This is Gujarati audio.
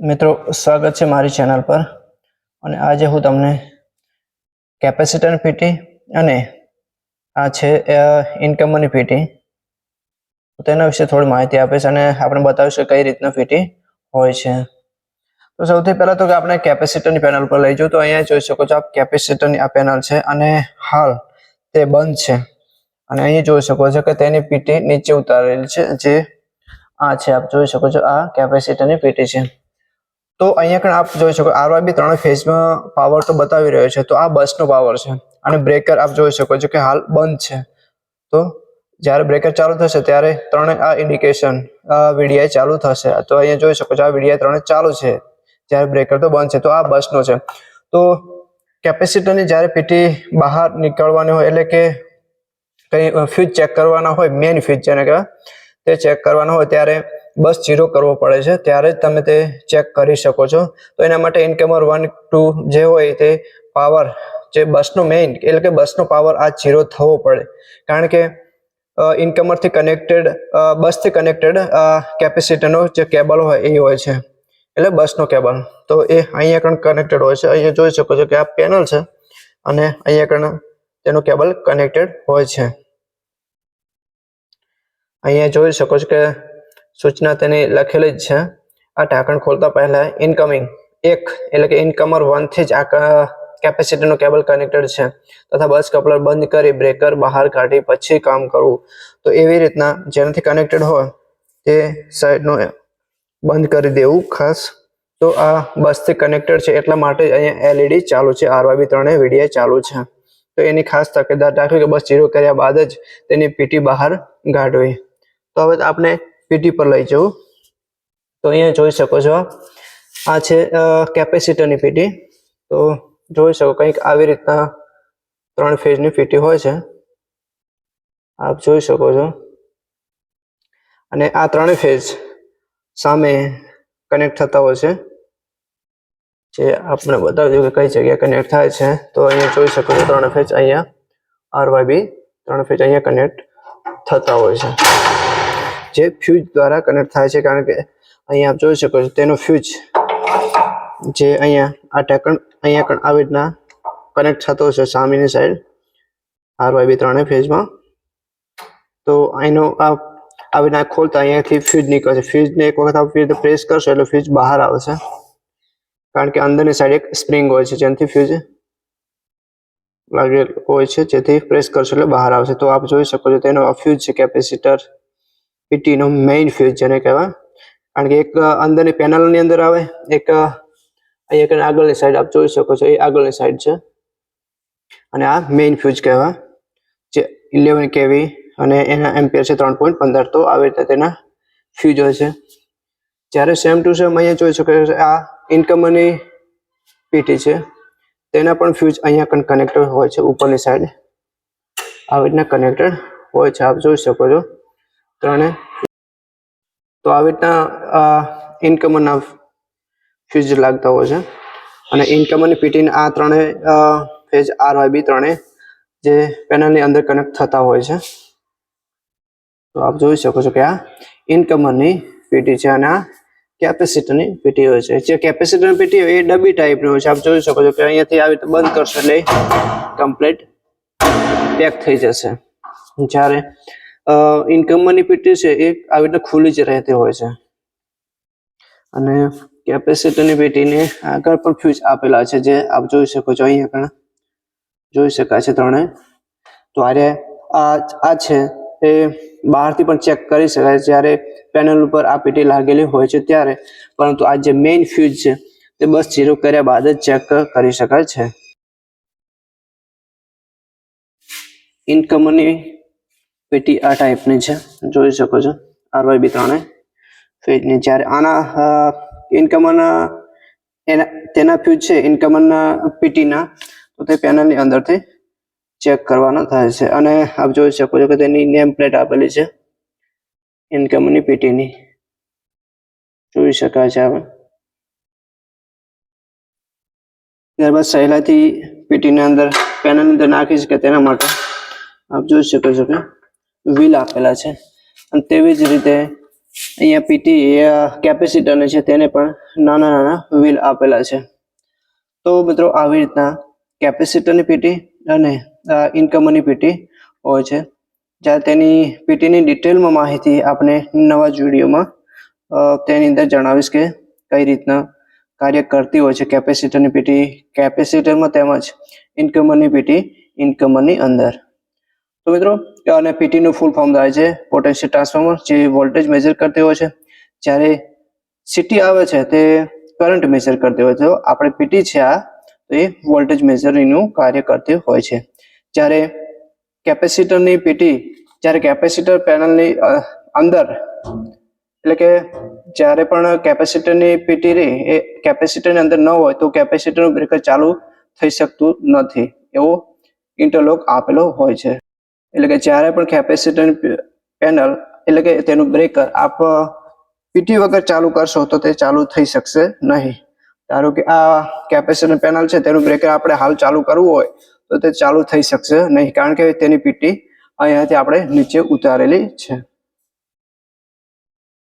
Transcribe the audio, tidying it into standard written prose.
મિત્રો સ્વાગત છે મારી ચેનલ પર અને આજે હું તમને કેપેસિટર પીટી અને આ છે ઇનકમની પીટી તેના વિશે થોડી માહિતી આપીશ અને આપણે બતાવીશ કે કઈ રીતના પીટી હોય છે। તો સૌથી પહેલા તો આપણે કેપેસિટરની પેનલ પર લઈ જાઓ તો અહીંયા જોઈ શકો છો આપ કેપેસિટરની આ પેનલ છે અને હાલ તે બંધ છે અને અહીં જોઈ શકો છો કે તેની પીટી નીચે ઉતારેલી છે જે આ છે આપ જોઈ શકો છો આ કેપેસિટરની પીટી છે। तो अहीं कण आप જોઈ શકો आरवाईबी 3 फेज में पावर तो बतावी રહ્યો છે तो आ बस नो पावर છે અને બ્રેકર आप જોઈ શકો છો કે હાલ બંધ છે। तो જ્યારે બ્રેકર ચાલુ થશે ત્યારે ત્રણે આ ઇન્ડિકેશન વીડીઆઈ ચાલુ થશે તો અહીંયા જોઈ શકો છો આ વીડીઆઈ ત્રણે ચાલુ છે જ્યારે બ્રેકર તો બંધ છે તો આ બસ નો છે। तो કેપેસિટરની જ્યારે પીટી બહાર નીકળવાની હોય એટલે કે કઈ ફ્યુઝ ચેક કરવાના હોય મેઇન ફ્યુઝ જેને કહેવાય તે ચેક કરવાનો હોય ત્યારે बस 0 करवो पड़े छे त्यारे तमे ते चेक करी शको छो। तो एना माटे इनकमर 1 2 जे होय ते पावर जे बस नो मेन એટલે કે બસ નો પાવર આ 0 થવો પડે કારણ કે ઇનકમર થી કનેક્ટેડ બસ થી કનેક્ટેડ કેપેસિટર નો જે કેબલ હોય એ હોય છે એટલે બસ નો કેબલ તો એ અહીંયા કણ કનેક્ટેડ હોય છે। અહીંયા જોઈ શકો છો કે આ પેનલ છે અને અહીંયા કણ તેનો કેબલ કનેક્ટેડ હોય છે। અહીંયા જોઈ શકો છો કે सूचना तेनी लखेली ज छे। आ ढांकण खोलता पहला इनकमिंग 1 એટલે કે ઇનકમર 1 થી જ આ કેપેસિટર નો કેબલ કનેક્ટેડ છે તથા બસ કપલર બંધ કરી બ્રેકર બહાર કાઢી પછી કામ કરવું। તો એવી રીતના જેનાથી કનેક્ટેડ હોય તે સાઈડ નો બંધ કરી દેવું ખાસ। તો આ બસ થી કનેક્ટેડ છે એટલા માટે અહીંયા એલઈડી ચાલુ છે આરવાઈબી 3 વીડીઆઈ ચાલુ છે તો એની ખાસ તકેદાર રાખવી કે બસ 0 કર્યા બાદ જ તેની પીટી બહાર કાઢવી। તો હવે આપણે पीटी पर लई जाओ तो अहीं जोई सको छो आ छे केपेसिटरनी पीटी। तो जोई सको कंईक आवी रीतना 3 फेजनी पीटी होय छे आप जोई सको छो अने आ 3 फेज सामे कनेक्ट थता होय छे जे आपने बतावी दो के कई जगह कनेक्ट थाय छे। तो अहीं जोई सको छो 3 फेज अहीं आरवाईबी 3 फेज अहीं कनेक्ट थता होय छे जे फ्यूज द्वारा कनेक्ट थाय छे कारण के अहीं आप जोई शको छो तेनो फ्यूज जे अहीं आ ढक्कण अहीं कण आवी रीतना कनेक्ट थतो छे सामेनी साइड आरवाईबी 3 फेज में। तो अहींनो आ आवी रीतना खोलता अहींथी फ्यूज निकळे छे फ्यूज ने एक वखत आप प्रेस करशो એટલે फ्यूज बहार आवशे कारण के अंदरनी साइड एक स्प्रिंग होय छे जेनाथी फ्यूज लागेल होय छे जेथी प्रेस करशो એટલે बहार आवशे। तो आप जोई शको छो तेनो फ्यूज छे केपेसिटर पीटी नो मेन फ्यूज जेने कहेवाय कारण के एक अंदर पेनल नी अंदर आवे एक अहीं कने आगळनी साइड आप जोई शको छो ए आगळनी साइड छे अने आ मेन फ्यूज कहेवाय जे 11 केवी अने एना एम्पियर छे 3.15। तो આવી રીતે તેના फ्यूज होय छे જ્યારે सेम टू सेम अहीं જોઈ શકો છો આ ઇનકમની પીટી છે તેના પણ फ्यूज અહીંયા કનેક્ટેડ હોય છે ઉપરની સાઈડ આવી રીતના કનેક્ટેડ હોય છે आप જોઈ શકો છો ત્રણે। तो आ रीतना इनकमर फ्यूज लगता हो इनकमर पीटी आ 3 फेज आरवाईबी 3 जे पेनल अंदर कनेक्ट थता हो। तो आप जोई शको छो कि आ इनकमर पीटी है आ कैपेसिटर पीटी हो जे कैपेसिटर पीटी हो डब्बी टाइप नो आप जोई शको छो कि अहींयाथी आ रीते बंद करशो એટલે कम्प्लीट पैक थई जशे। જ્યારે इनकमर पीटी है एक आ रीते खुली ज रहती होय छे अने कैपेसिटर पीटी ने आगळ पण फ्यूज आपेला छे जे आप जोई शको छो अहींया कण जोई शकाय छे त्रणेय। तो आरे आ छे ए बहारथी पण चेक करी शकाय ज्यारे पेनल पर आ पीटी लागेली होय छे त्यारे परंतु आ जे मेन फ्यूज छे ते बस 0 कर्या बाद ज चेक करी शकाय छे। इनकमर पीटी आ टाइप नी छे जोई शको छो आरवाईबी 3 फेज नी ज्यारे आना इनकमर एना तेना फ्यूज छे इनकमर ना पीटी ना तो ते पेनल नी अंदर थी चेक करवाना थाय छे अने आप जोई शको छो के तेनी नेम प्लेट आपेली छे इनकमर नी पीटी नी जोई शकाय छे। હવે ત્યારબાદ સહેલાઈથી પીટી ને અંદર પેનલ અંદર નાખી શકે તેના માટે आप જોઈ શકો છો કે व्हील आपेला छे અને તેવી જ રીતે અહીંયા પીટી કેપેસિટર છે તેને પણ નાના નાના વ્હીલ આપેલા છે. તો મિત્રો આવી રીતના કેપેસિટરની પીટી અને ઇનકમરની પીટી હોય છે. જ્યારે તેની પીટીની ડિટેલમાં માહિતી આપણે નવા જ વિડીયોમાં તેની અંદર જણાવીશ કે કઈ રીતના કાર્ય કરતી હોય છે કેપેસિટરની પીટી કેપેસિટરમાં તેમજ ઇનકમરની પીટી ઇનકમરની અંદર. તો મિત્રો અને પીટીનું ફૂલ ફોર્મ થાય છે પોટેન્શિયલ ટ્રાન્સફોર્મર, જે વોલ્ટેજ મેજર કરતી હોય છે. જ્યારે સીટી આવે છે તે કરંટ મેજર કરતી હોય છે. તો આપણે પીટી છે આ તો એ વોલ્ટેજ મેજરિંગનું કાર્ય કરતી હોય છે. જ્યારે કેપેસિટરની પીટી જ્યારે કેપેસિટર પેનલની અંદર એટલે કે જ્યારે પણ કેપેસિટરની પીટી રહી એ કેપેસિટરની અંદર ન હોય તો કેપેસિટરનું બ્રેકર ચાલુ થઈ શકતું નથી, એવો ઇન્ટરલોક આપેલો હોય છે. એટલે કે જ્યારે પણ કેપેસિટરની પેનલ એટલે કે તેનું બ્રેકર આપ પીટી વગર ચાલુ કરશો તો તે ચાલુ થઈ શકશે નહીં. ધારો કે આ કેપેસિટર પેનલ છે તેનું બ્રેકર આપણે હાલ ચાલુ કરવું હોય તો તે ચાલુ થઈ શકશે નહીં, કારણ કે તેની પીટી અહીંયાથી આપણે નીચે ઉતારેલી છે.